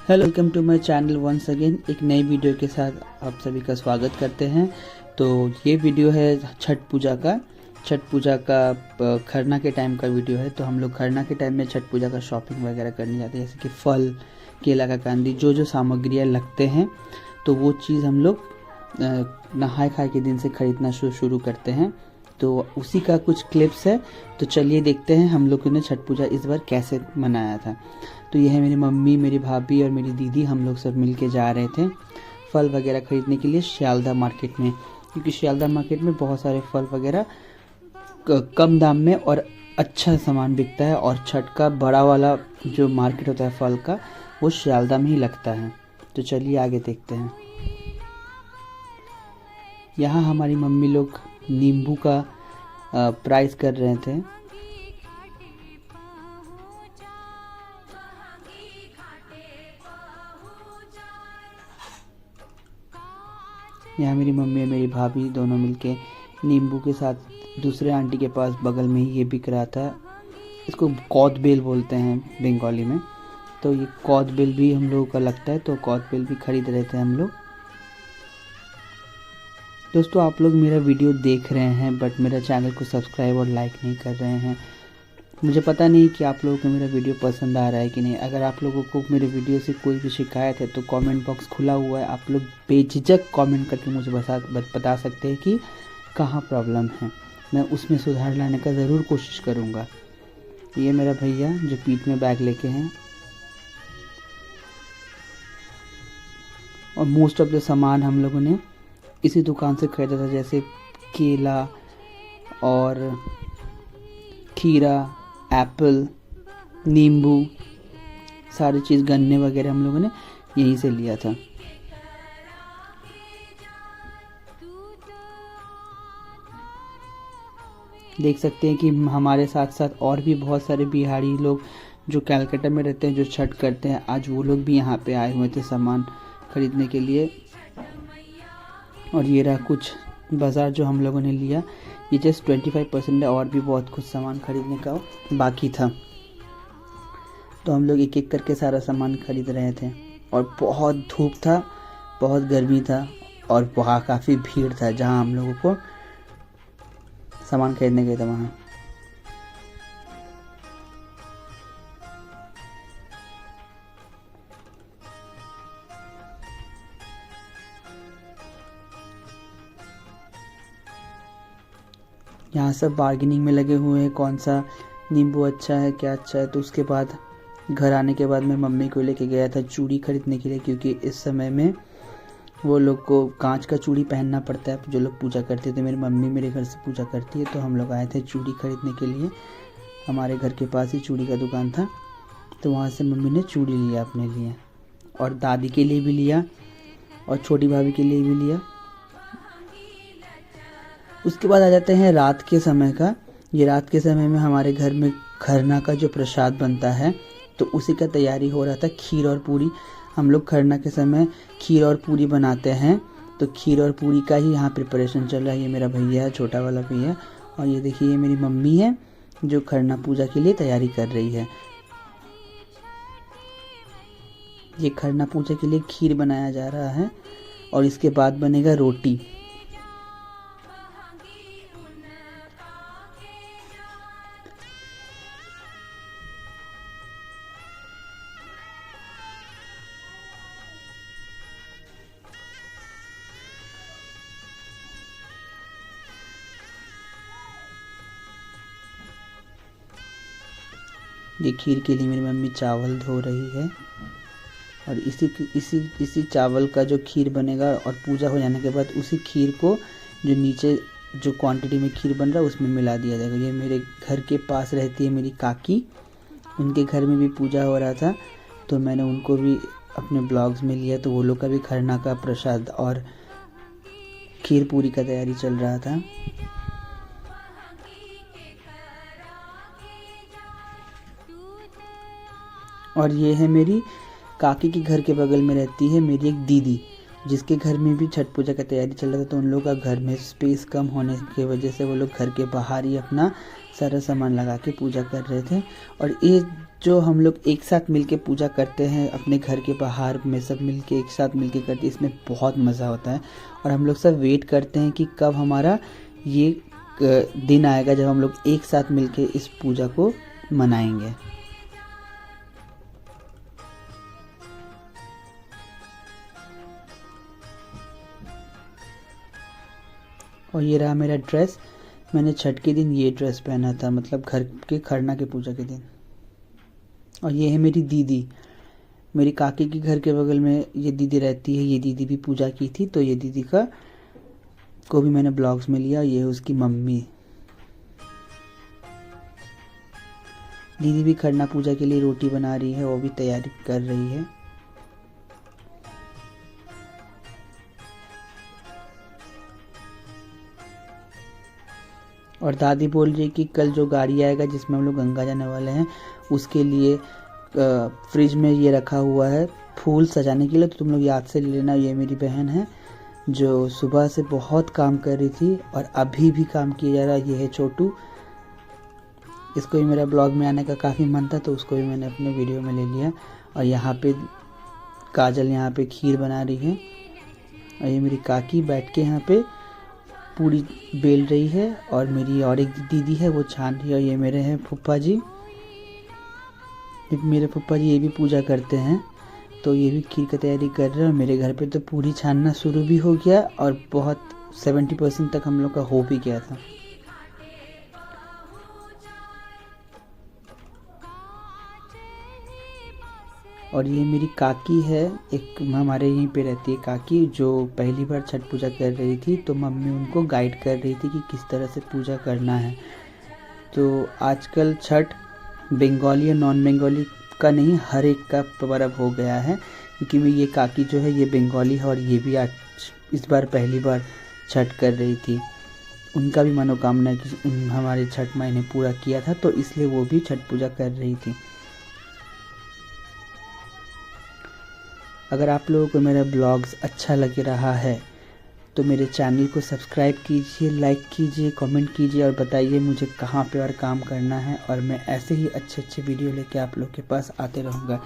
Hello, welcome to my channel once again. एक नई video के साथ आप सभी का स्वागत करते हैं। तो ये वीडियो है छठ पूजा का खरना के टाइम का वीडियो है। तो हम लोग खरना के टाइम में छठ पूजा का शॉपिंग वगैरह करने जाते हैं, जैसे कि फल, केला का कांदी, जो सामग्रियाँ लगते हैं तो वो चीज़ हम लोग नहाय खाए के दिन से खरीदना शुरू करते हैं। तो उसी का कुछ क्लिप्स है, तो चलिए देखते हैं हम लोगों ने छठ पूजा इस बार कैसे मनाया था। तो ये है मेरी मम्मी, मेरी भाभी और मेरी दीदी, हम लोग सब मिल के जा रहे थे फल वगैरह खरीदने के लिए श्यालदा मार्केट में, क्योंकि श्यालदा मार्केट में बहुत सारे फल वगैरह कम दाम में और अच्छा सामान बिकता है। और छठ का बड़ा वाला जो मार्केट होता है फल का, वो श्यालदा में ही लगता है। तो चलिए आगे देखते हैं। यहाँ हमारी मम्मी लोग नींबू का प्राइस कर रहे थे। यहाँ मेरी मम्मी और मेरी भाभी दोनों मिलके नींबू के साथ दूसरे आंटी के पास बगल में ही ये बिक रहा था। इसको कौदबेल बोलते हैं बंगाली में। तो ये कौदबेल भी हम लोगों का लगता है, तो कौदबेल भी खरीद रहे थे हम लोग। दोस्तों, आप लोग मेरा वीडियो देख रहे हैं बट मेरा चैनल को सब्सक्राइब और लाइक नहीं कर रहे हैं। मुझे पता नहीं कि आप लोगों को मेरा वीडियो पसंद आ रहा है कि नहीं। अगर आप लोगों को मेरे वीडियो से कोई भी शिकायत है तो कमेंट बॉक्स खुला हुआ है, आप लोग बेझिझक कमेंट करके मुझे बता सकते हैं कि कहाँ प्रॉब्लम है। मैं उसमें सुधार लाने का ज़रूर कोशिश करूँगा। ये मेरा भैया जो पीठ में बैग लेके हैं, और मोस्ट ऑफ द सामान हम लोगों ने इसी दुकान से खरीदा था, जैसे केला और खीरा, एप्पल, नींबू, सारी चीज़, गन्ने वगैरह हम लोगों ने यहीं से लिया था। देख सकते हैं कि हमारे साथ साथ और भी बहुत सारे बिहारी लोग जो कलकत्ता में रहते हैं, जो छठ करते हैं, आज वो लोग भी यहाँ पे आए हुए थे सामान खरीदने के लिए। और ये रहा कुछ बाज़ार जो हम लोगों ने लिया। ये जस्ट 25% है, और भी बहुत कुछ सामान खरीदने का बाकी था। तो हम लोग एक एक करके सारा सामान खरीद रहे थे। और बहुत धूप था, बहुत गर्मी था, और वहाँ काफ़ी भीड़ था जहाँ हम लोगों को सामान खरीदने गए थे वहाँ। यहाँ सब बार्गेनिंग में लगे हुए हैं, कौन सा नींबू अच्छा है, क्या अच्छा है। तो उसके बाद घर आने के बाद मैं मम्मी को लेके गया था चूड़ी खरीदने के लिए, क्योंकि इस समय में वो लोग को कांच का चूड़ी पहनना पड़ता है जो लोग पूजा करते थे। मेरी मम्मी मेरे घर से पूजा करती है, तो हम लोग आए थे चूड़ी खरीदने के लिए। हमारे घर के पास ही चूड़ी का दुकान था, तो वहाँ से मम्मी ने चूड़ी लिया अपने लिए, और दादी के लिए भी लिया, और छोटी भाभी के लिए भी लिया। उसके बाद आ जाते हैं रात के समय का। ये रात के समय में हमारे घर में खरना का जो प्रसाद बनता है, तो उसी का तैयारी हो रहा था। खीर और पूरी, हम लोग खरना के समय खीर और पूरी बनाते हैं, तो खीर और पूरी का ही यहाँ प्रिपरेशन चल रहा है। ये मेरा भैया है, छोटा वाला भैया, और ये देखिए ये मेरी मम्मी है जो खरना पूजा के लिए तैयारी कर रही है। ये खरना पूजा के लिए खीर बनाया जा रहा है, और इसके बाद बनेगा रोटी। ये खीर के लिए मेरी मम्मी चावल धो रही है, और इसी चावल का जो खीर बनेगा, और पूजा हो जाने के बाद उसी खीर को जो नीचे जो क्वांटिटी में खीर बन रहा है उसमें मिला दिया जाएगा। ये मेरे घर के पास रहती है मेरी काकी, उनके घर में भी पूजा हो रहा था, तो मैंने उनको भी अपने ब्लॉग्स में लिया। तो वो लोग का भी खरना का प्रसाद और खीर पूरी का तैयारी चल रहा था। और ये है मेरी काकी के घर के बगल में रहती है मेरी एक दीदी, जिसके घर में भी छठ पूजा का तैयारी चल रहा था। तो उन लोगों का घर में स्पेस कम होने की वजह से वो लोग घर के बाहर ही अपना सारा सामान लगा के पूजा कर रहे थे। और ये जो हम लोग एक साथ मिलके पूजा करते हैं अपने घर के बाहर में, सब मिलके एक साथ मिलके करते हैं, इसमें बहुत मज़ा होता है। और हम लोग सब वेट करते हैं कि कब हमारा ये दिन आएगा जब हम लोग एक साथ मिलके इस पूजा को मनाएंगे। और ये रहा मेरा ड्रेस। मैंने छठ के दिन ये ड्रेस पहना था, मतलब घर के खरना के पूजा के दिन। और ये है मेरी दीदी, मेरी काकी के घर के बगल में ये दीदी रहती है। ये दीदी भी पूजा की थी, तो ये दीदी को भी मैंने ब्लॉग्स में लिया। ये है उसकी मम्मी। दीदी भी खरना पूजा के लिए रोटी बना रही है, वो भी तैयारी कर रही है। और दादी बोल रही है कि कल जो गाड़ी आएगा जिसमें हम लोग गंगा जाने वाले हैं, उसके लिए फ्रिज में ये रखा हुआ है फूल सजाने के लिए, तो तुम लोग याद से ले लेना। ये मेरी बहन है जो सुबह से बहुत काम कर रही थी और अभी भी काम किया जा रहा है। ये है छोटू, इसको भी मेरा ब्लॉग में आने का काफ़ी मन था, तो उसको भी मैंने अपने वीडियो में ले लिया। और यहाँ पे काजल यहाँ पे खीर बना रही है। और ये मेरी काकी बैठ के यहाँ पे पूरी बेल रही है। और मेरी और एक दीदी है, वो छान रही है। और ये मेरे हैं फूफा जी, मेरे फूफा जी ये भी पूजा करते हैं, तो ये भी खीर की तैयारी कर रहे हैं। और मेरे घर पे तो पूरी छानना शुरू भी हो गया और बहुत 70% तक हम लोग का हो भी गया था। और ये मेरी काकी है, एक हमारे यहीं पे रहती है काकी, जो पहली बार छठ पूजा कर रही थी, तो मम्मी उनको गाइड कर रही थी कि किस तरह से पूजा करना है। तो आजकल छठ बंगाली और नॉन बंगाली का नहीं, हर एक का पर्व हो गया है, क्योंकि मैं ये काकी जो है ये बंगाली है और ये भी आज इस बार पहली बार छठ कर रही थी। उनका भी मनोकामना कि हमारे छठ माई ने पूरा किया था, तो इसलिए वो भी छठ पूजा कर रही थी। अगर आप लोगों को मेरा ब्लॉग्स अच्छा लग रहा है तो मेरे चैनल को सब्सक्राइब कीजिए, लाइक कीजिए, कमेंट कीजिए और बताइए मुझे कहाँ पे और काम करना है। और मैं ऐसे ही अच्छे अच्छे वीडियो लेके आप लोग के पास आते रहूँगा।